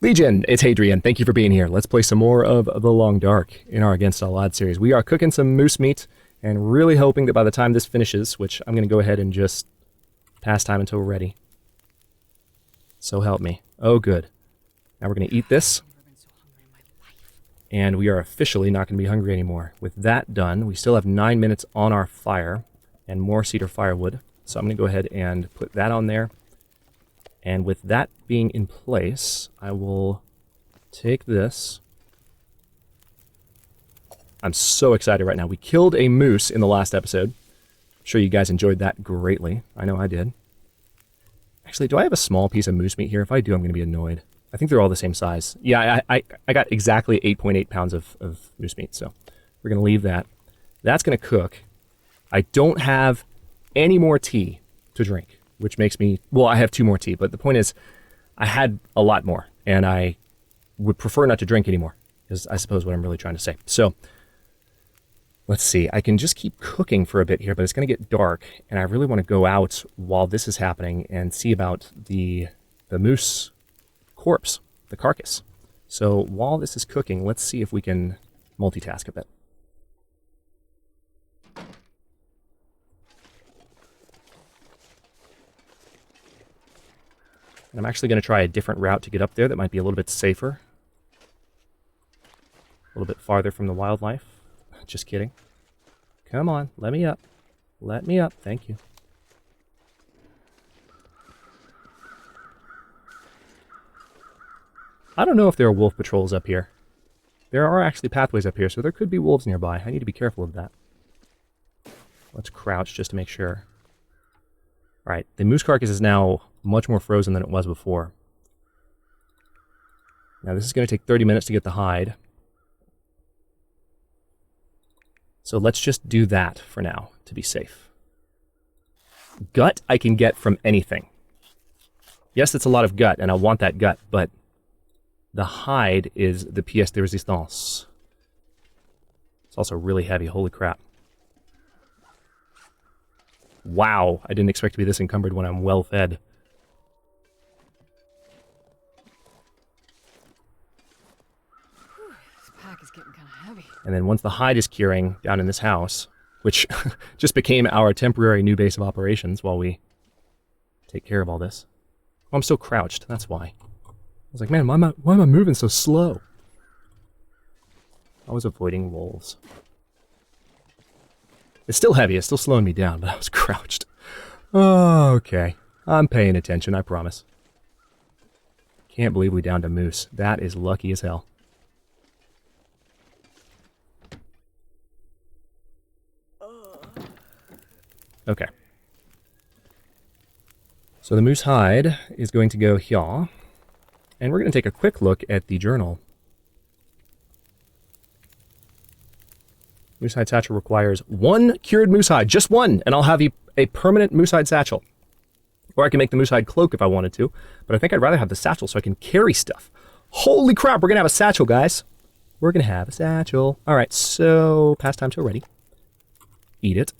Legion, it's Hadrian. Thank you for being here. Let's play some more of The Long Dark in our Against All Odds series. We are cooking some moose meat and really hoping that by the time this finishes, which I'm going to go ahead and just pass time until we're ready. So help me. Oh, good. Now we're going to eat this. And we are officially not going to be hungry anymore. With that done, we still have 9 minutes on our fire and more cedar firewood. So I'm going to go ahead and put that on there. And with that being in place, I will take this. I'm so excited right now. We killed a moose in the last episode. I'm sure you guys enjoyed that greatly. I know I did. Actually, do I have a small piece of moose meat here? If I do, I'm going to be annoyed. I think they're all the same size. Yeah, I got exactly 8.8 pounds of moose meat, so we're going to leave that. That's going to cook. I don't have any more tea to drink, which makes me... Well, I have 2 more tea, but the point is I had a lot more, and I would prefer not to drink anymore, is I suppose what I'm really trying to say. So, let's see. I can just keep cooking for a bit here, but it's going to get dark, and I really want to go out while this is happening and see about the moose corpse, the carcass. So while this is cooking, let's see if we can multitask a bit. And I'm actually going to try a different route to get up there that might be a little bit safer. A little bit farther from the wildlife. Just kidding. Come on, let me up. Let me up, thank you. I don't know if there are wolf patrols up here. There are actually pathways up here, so there could be wolves nearby. I need to be careful of that. Let's crouch just to make sure. Alright, the moose carcass is now much more frozen than it was before. Now this is going to take 30 minutes to get the hide. So let's just do that for now, to be safe. Gut I can get from anything. Yes, it's a lot of gut, and I want that gut, but the hide is the pièce de résistance. It's also really heavy, holy crap. Wow, I didn't expect to be this encumbered when I'm well fed. This pack is getting kind of heavy. And then once the hide is curing down in this house, which just became our temporary new base of operations while we take care of all this. Oh, I'm still crouched, that's why. I was like, man, why am I moving so slow? I was avoiding wolves. It's still heavy, it's still slowing me down, but I was crouched. Oh, okay. I'm paying attention, I promise. Can't believe we downed a moose. That is lucky as hell. Okay. So the moose hide is going to go here. And we're going to take a quick look at the journal. Moose hide satchel requires 1 cured moose hide, just 1, and I'll have a permanent moose hide satchel. Or I can make the moose hide cloak if I wanted to, but I think I'd rather have the satchel so I can carry stuff. Holy crap, we're going to have a satchel, guys. We're going to have a satchel. All right, so past time till ready. Eat it.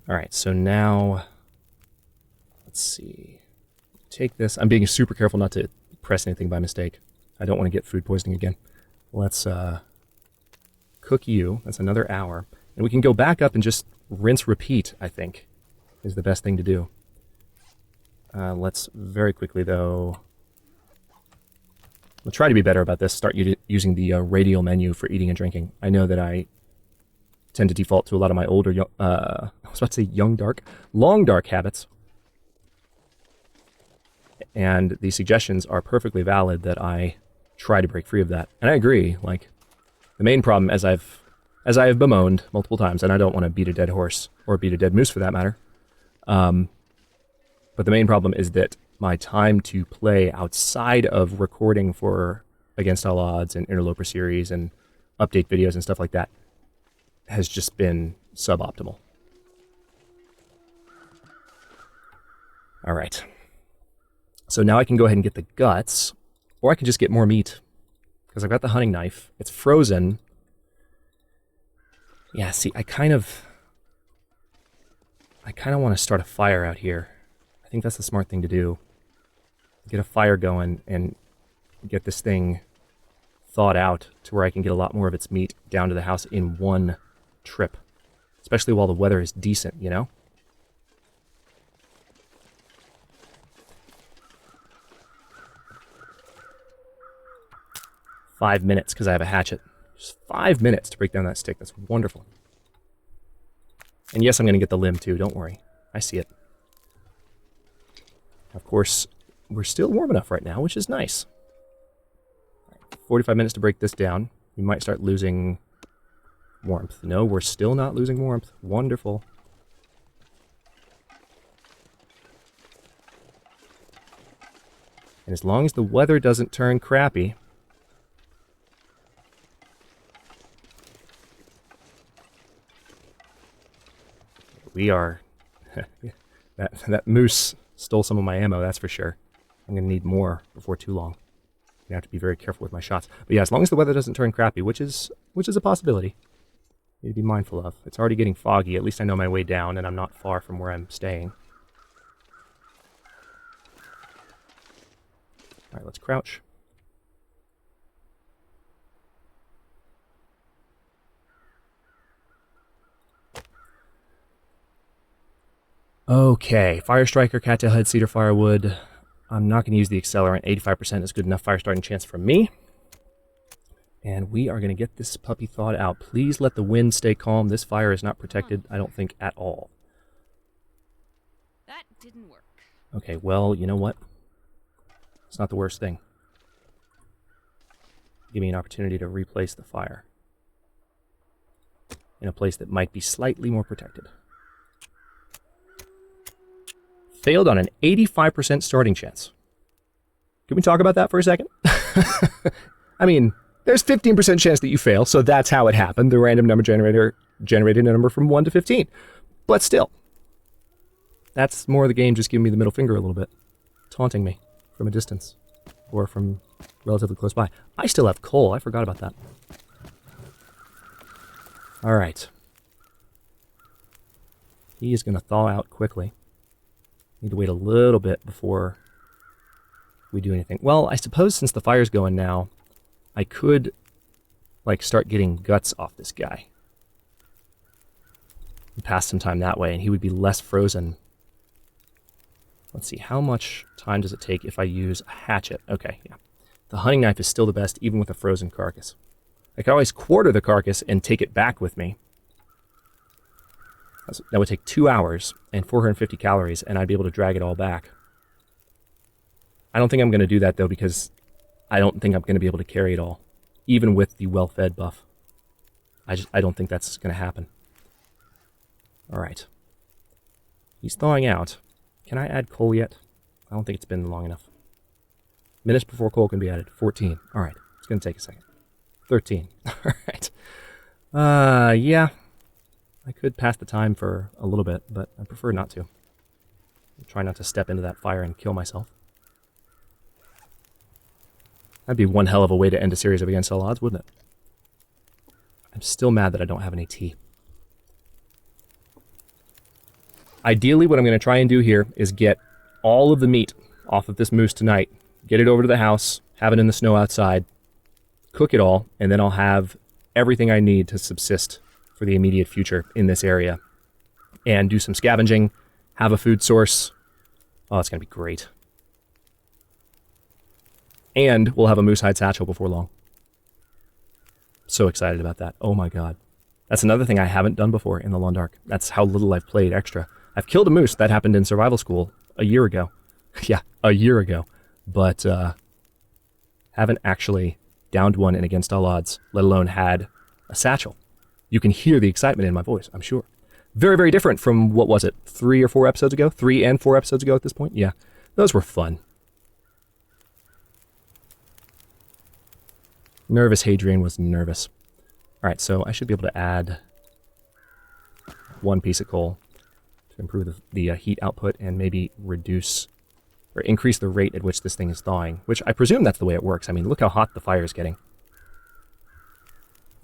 All right, so now... Let's see. Take this. I'm being super careful not to press anything by mistake. I don't want to get food poisoning again. Let's cook you. That's another hour. And we can go back up and just rinse repeat, I think, is the best thing to do. Let's very quickly, though... We'll try to be better about this. Start using the radial menu for eating and drinking. I know that I tend to default to a lot of my older, I was about to say long dark habits. And the suggestions are perfectly valid that I try to break free of that. And I agree, like, the main problem, as I have bemoaned multiple times, and I don't want to beat a dead horse, or beat a dead moose for that matter, but the main problem is that my time to play outside of recording for Against All Odds and Interloper series and update videos and stuff like that has just been suboptimal. All right. So now I can go ahead and get the guts, or I can just get more meat, because I've got the hunting knife. It's frozen. Yeah, see, I kind of want to start a fire out here. think that's the smart thing to do. Get a fire going and get this thing thawed out to where I can get a lot more of its meat down to the house in one trip. Especially while the weather is decent, you know? "5 minutes because I have a hatchet." Just 5 minutes to break down that stick. That's wonderful. And yes, I'm going to get the limb too. Don't worry. I see it. Of course, we're still warm enough right now, which is nice. 45 minutes to break this down. We might start losing warmth. No, we're still not losing warmth. Wonderful. And as long as the weather doesn't turn crappy, we are... that moose stole some of my ammo, that's for sure. I'm going to need more before too long. I'm going to have to be very careful with my shots. But yeah, as long as the weather doesn't turn crappy, which is a possibility, I need to be mindful of. It's already getting foggy. At least I know my way down, and I'm not far from where I'm staying. All right, let's crouch. Okay, Fire Striker, Cattail Head, Cedar Firewood. I'm not going to use the accelerant. 85% is good enough fire starting chance for me. And we are going to get this puppy thawed out. Please let the wind stay calm. This fire is not protected, I don't think, at all. That didn't work. Okay, well, you know what? It's not the worst thing. Give me an opportunity to replace the fire in a place that might be slightly more protected. Failed on an 85% starting chance. Can we talk about that for a second? I mean, there's 15% chance that you fail, so that's how it happened. The random number generator generated a number from 1 to 15. But still, that's more of the game just giving me the middle finger a little bit, taunting me from a distance or from relatively close by. I still have coal. I forgot about that. All right. He is going to thaw out quickly. Need to wait a little bit before we do anything. Well, I suppose since the fire's going now, I could, like, start getting guts off this guy. And pass some time that way, and he would be less frozen. Let's see, how much time does it take if I use a hatchet? Okay, yeah. The hunting knife is still the best, even with a frozen carcass. I could always quarter the carcass and take it back with me. That would take 2 hours and 450 calories, and I'd be able to drag it all back. I don't think I'm going to do that, though, because I don't think I'm going to be able to carry it all, even with the well-fed buff. I don't think that's going to happen. All right. He's thawing out. Can I add coal yet? I don't think it's been long enough. Minutes before coal can be added. 14. All right. It's going to take a second. 13. All right. Yeah. I could pass the time for a little bit, but I prefer not to. I'll try not to step into that fire and kill myself. That'd be one hell of a way to end a series of Against All Odds, wouldn't it? I'm still mad that I don't have any tea. Ideally, what I'm going to try and do here is get all of the meat off of this moose tonight, get it over to the house, have it in the snow outside, cook it all, and then I'll have everything I need to subsist for the immediate future in this area. And do some scavenging, have a food source. Oh, it's going to be great. And we'll have a moose hide satchel before long. So excited about that. Oh my god. That's another thing I haven't done before in the Londark. That's how little I've played extra. I've killed a moose. That happened in survival school a year ago. Yeah, a year ago. But haven't actually downed one in Against All Odds, let alone had a satchel. You can hear the excitement in my voice, I'm sure. Very, very different from, what was it, 3 or 4 episodes ago? 3 and 4 episodes ago at this point? Yeah, those were fun. Nervous Hadrian was nervous. All right, so I should be able to add 1 piece of coal to improve the heat output and maybe reduce or increase the rate at which this thing is thawing, which I presume that's the way it works. I mean, look how hot the fire is getting.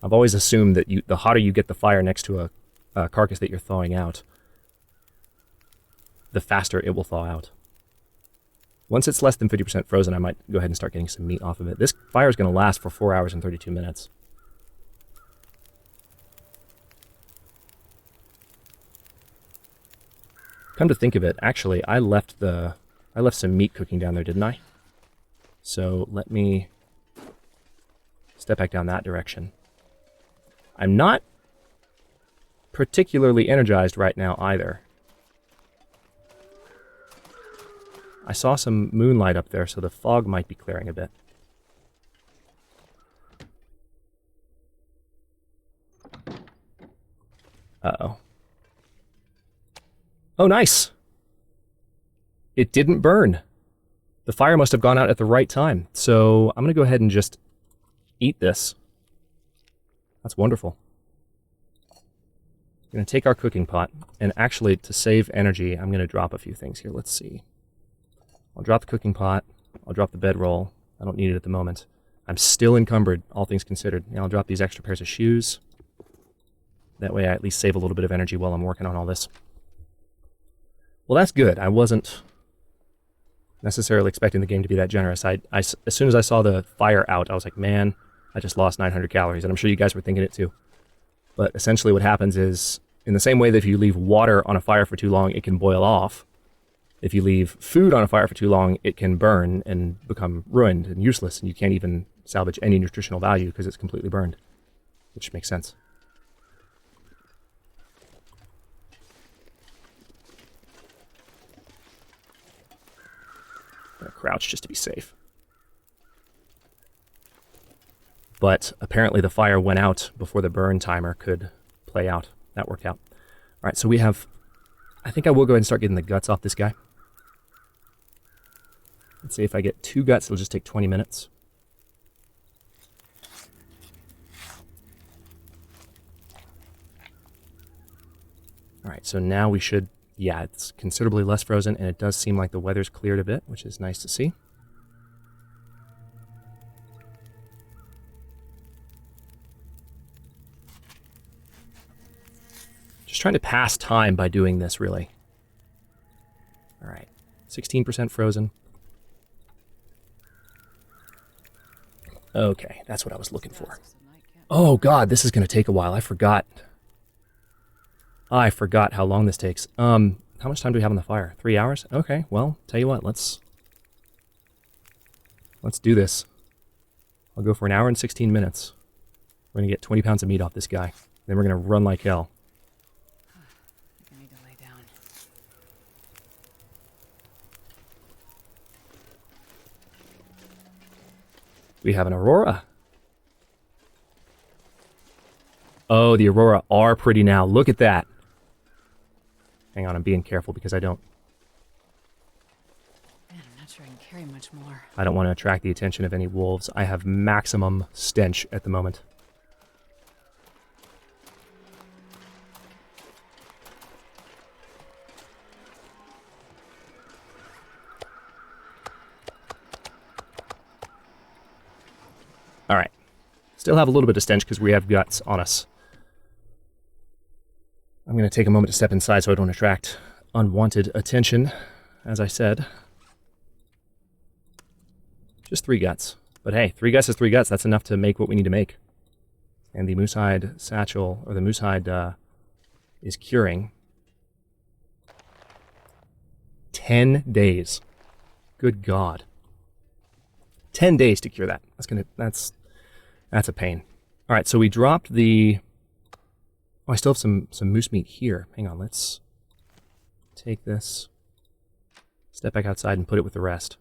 I've always assumed that the hotter you get the fire next to a carcass that you're thawing out, the faster it will thaw out. Once it's less than 50% frozen, I might go ahead and start getting some meat off of it. This fire is going to last for 4 hours and 32 minutes. Come to think of it, actually, I left some meat cooking down there, didn't I? So let me step back down that direction. I'm not particularly energized right now either. I saw some moonlight up there, so the fog might be clearing a bit. Uh-oh. Oh, nice! It didn't burn. The fire must have gone out at the right time. So I'm going to go ahead and just eat this. That's wonderful. I'm going to take our cooking pot, and actually, to save energy, I'm going to drop a few things here. Let's see. I'll drop the cooking pot. I'll drop the bedroll. I don't need it at the moment. I'm still encumbered, all things considered. And I'll drop these extra pairs of shoes. That way I at least save a little bit of energy while I'm working on all this. Well, that's good. I wasn't necessarily expecting the game to be that generous. As soon as I saw the fire out, I was like, man, I just lost 900 calories. And I'm sure you guys were thinking it too. But essentially what happens is, in the same way that if you leave water on a fire for too long, it can boil off. If you leave food on a fire for too long, it can burn and become ruined and useless, and you can't even salvage any nutritional value because it's completely burned. Which makes sense. I'm gonna crouch just to be safe. But apparently the fire went out before the burn timer could play out. That worked out. All right, so we have... I think I will go ahead and start getting the guts off this guy. Let's see, if I get 2 guts, it'll just take 20 minutes. All right, so now we should... Yeah, it's considerably less frozen, and it does seem like the weather's cleared a bit, which is nice to see. Just trying to pass time by doing this, really. All right, 16% frozen. Okay, that's what I was looking for. Oh god, this is going to take a while. I forgot how long this takes. How much time do we have on the fire? 3 hours? Okay, well, tell you what, let's do this. I'll go for an hour and 16 minutes. We're going to get 20 pounds of meat off this guy. Then we're going to run like hell. I need to lay down. We have an Aurora. Oh, the Aurora are pretty now. Look at that. Hang on, I'm being careful because I don't... Man, I'm not sure I can carry much more. I don't want to attract the attention of any wolves. I have maximum stench at the moment. All right. Still have a little bit of stench because we have guts on us. I'm going to take a moment to step inside so I don't attract unwanted attention, as I said. Just 3 guts. But hey, 3 guts is 3 guts. That's enough to make what we need to make. And the moosehide satchel, or the moosehide, is curing. 10 days. Good God. 10 days to cure that. That's a pain. All right, so we dropped the... Oh, I still have some moose meat here. Hang on, let's take this, step back outside and put it with the rest.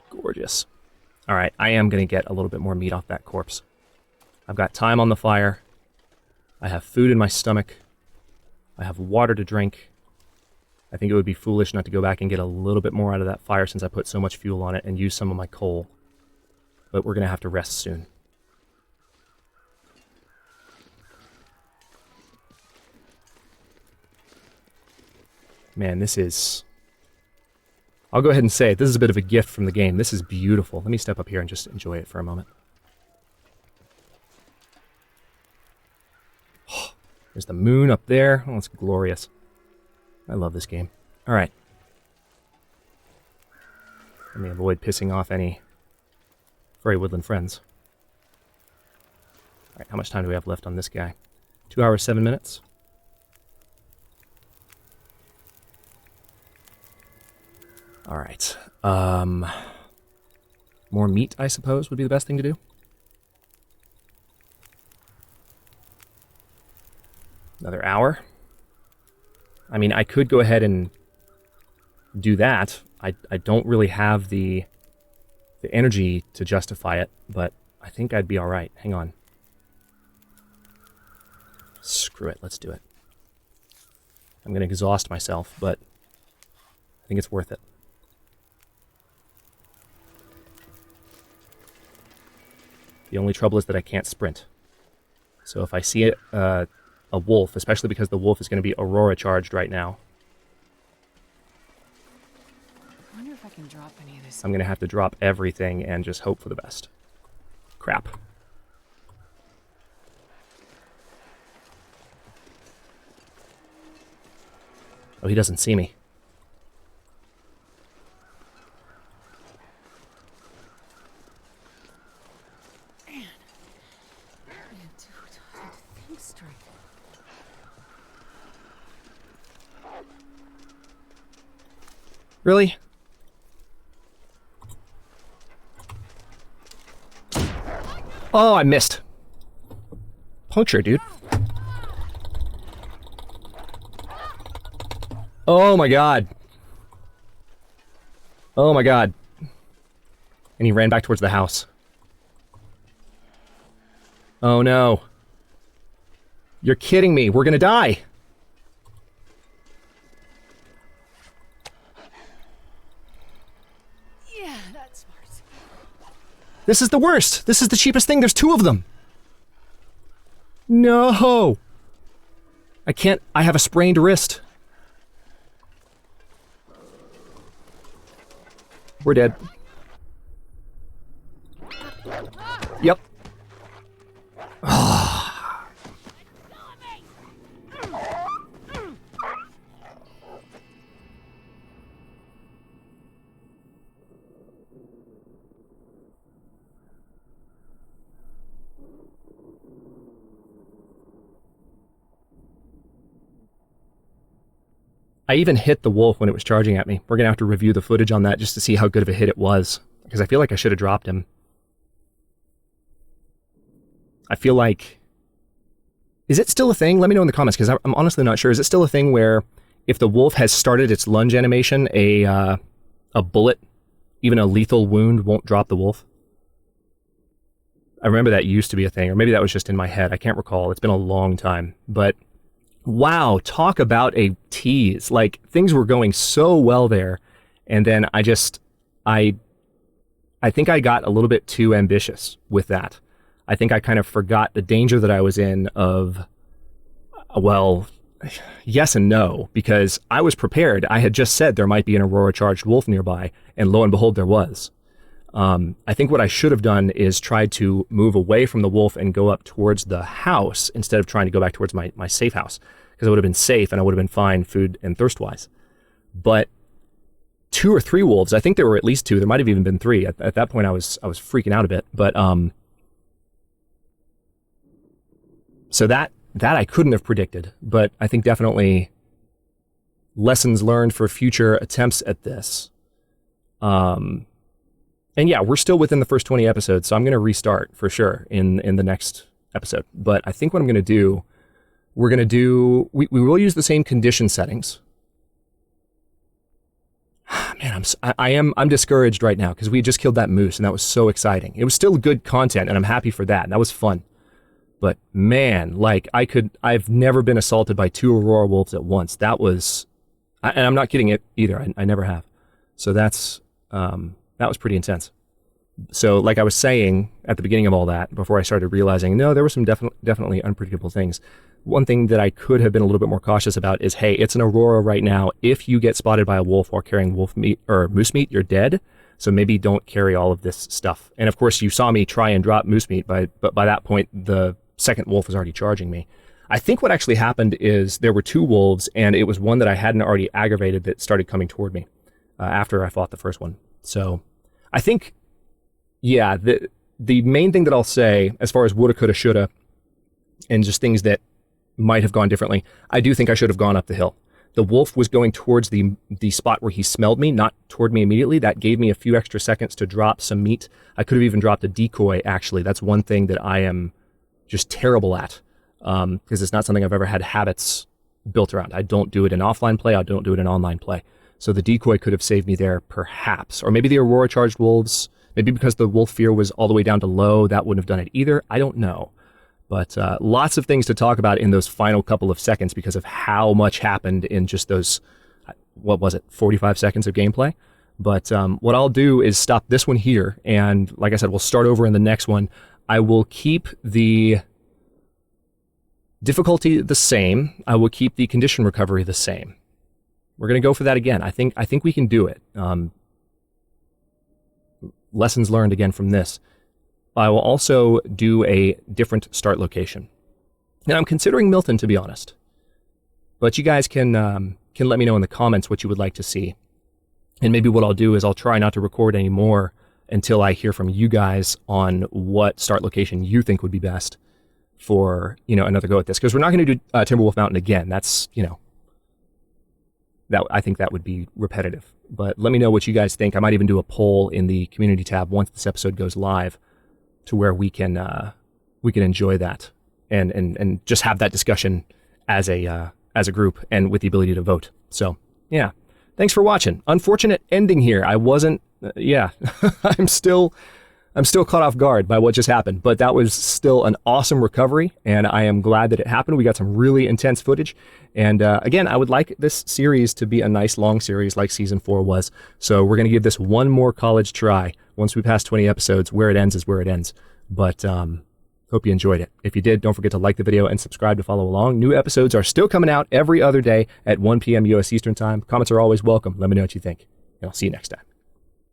Gorgeous. All right, I am going to get a little bit more meat off that corpse. I've got time on the fire. I have food in my stomach. I have water to drink. I think it would be foolish not to go back and get a little bit more out of that fire since I put so much fuel on it and use some of my coal. But we're going to have to rest soon. Man, this is I'll go ahead and say it. This is a bit of a gift from the game. This is beautiful. Let me step up here and just enjoy it for a moment. There's the moon up there. Oh, it's glorious. I love this game. All right. Let me avoid pissing off any Furry Woodland friends. All right, how much time do we have left on this guy? 2 hours, 7 minutes. All right. More meat, I suppose, would be the best thing to do. Another hour. I mean, I could go ahead and do that. I don't really have the energy to justify it, but I think I'd be all right. Hang on. Screw it. Let's do it. I'm going to exhaust myself, but I think it's worth it. The only trouble is that I can't sprint. So if I see a wolf, especially because the wolf is going to be Aurora charged right now, I wonder if I can drop any of this. I'm going to have to drop everything and just hope for the best. Crap. Oh, he doesn't see me. Man, dude, I had to think straight. Really? Oh, I missed. Puncture, dude. Oh my god. Oh my god. And he ran back towards the house. Oh no. You're kidding me. We're gonna die. Yeah, that's smart. This is the worst. This is the cheapest thing. There's 2 of them. No. I can't. I have a sprained wrist. We're dead. Yep. I even hit the wolf when it was charging at me. We're going to have to review the footage on that just to see how good of a hit it was. Because I feel like I should have dropped him. I feel like... Is it still a thing? Let me know in the comments, because I'm honestly not sure. Is it still a thing where if the wolf has started its lunge animation, a bullet, even a lethal wound, won't drop the wolf? I remember that used to be a thing, or maybe that was just in my head. I can't recall. It's been a long time. But... wow, talk about a tease. Like, things were going so well there, and then I think I got a little bit too ambitious with that. I think I kind of forgot the danger that I was in of, well, yes and no, because I was prepared. I had just said there might be an Aurora-charged wolf nearby, and lo and behold, there was. I think what I should have done is tried to move away from the wolf and go up towards the house instead of trying to go back towards my safe house, because it would have been safe and I would have been fine food and thirst-wise. But 2 or 3 wolves, I think there were at least 2, there might have even been 3. At that point I was freaking out a bit, but so that I couldn't have predicted, but I think definitely lessons learned for future attempts at this. And yeah, we're still within the first 20 episodes, so I'm going to restart for sure in the next episode. But I think what I'm going to do, we will use the same condition settings. Man, I'm discouraged right now because we just killed that moose and that was so exciting. It was still good content and I'm happy for that. And that was fun. But man, like I've never been assaulted by 2 Aurora wolves at once. That was, and I'm not kidding it either. I never have. So that was pretty intense. So like I was saying at the beginning of all that, before I started realizing, no, there were some definitely unpredictable things. one thing that I could have been a little bit more cautious about is, hey, it's an Aurora right now. If you get spotted by a wolf while carrying wolf meat or moose meat, you're dead. So maybe don't carry all of this stuff. And of course, you saw me try and drop moose meat, but by that point, the second wolf was already charging me. I think what actually happened is there were 2 wolves, and it was one that I hadn't already aggravated that started coming toward me after I fought the first one. So I think, yeah, the main thing that I'll say as far as woulda, coulda, shoulda, and just things that might have gone differently, I do think I should have gone up the hill. The wolf was going towards the spot where he smelled me, not toward me immediately. That gave me a few extra seconds to drop some meat. I could have even dropped a decoy, actually. That's one thing that I am just terrible at, because it's not something I've ever had habits built around. I don't do it in offline play. I don't do it in online play. So the decoy could have saved me there, perhaps. Or maybe the Aurora charged wolves. Maybe because the wolf fear was all the way down to low, that wouldn't have done it either. I don't know. But lots of things to talk about in those final couple of seconds because of how much happened in just those, 45 seconds of gameplay. But what I'll do is stop this one here. And like I said, we'll start over in the next one. I will keep the difficulty the same. I will keep the condition recovery the same. We're going to go for that again. I think we can do it. Lessons learned again from this. I will also do a different start location. And I'm considering Milton, to be honest. But you guys can let me know in the comments what you would like to see. And maybe what I'll do is I'll try not to record any more until I hear from you guys on what start location you think would be best for, another go at this. Because we're not going to do Timberwolf Mountain again. That's, that I think that would be repetitive. But let me know what you guys think. I might even do a poll in the community tab once this episode goes live, to where we can enjoy that and just have that discussion as a group and with the ability to vote. So yeah, thanks for watching. Unfortunate ending here. I wasn't. I'm still caught off guard by what just happened, but that was still an awesome recovery, and I am glad that it happened. We got some really intense footage, and again, I would like this series to be a nice long series like Season 4 was, so we're going to give this one more college try. Once we pass 20 episodes, where it ends is where it ends, but hope you enjoyed it. If you did, don't forget to like the video and subscribe to follow along. New episodes are still coming out every other day at 1 p.m. U.S. Eastern Time. Comments are always welcome. Let me know what you think, and I'll see you next time.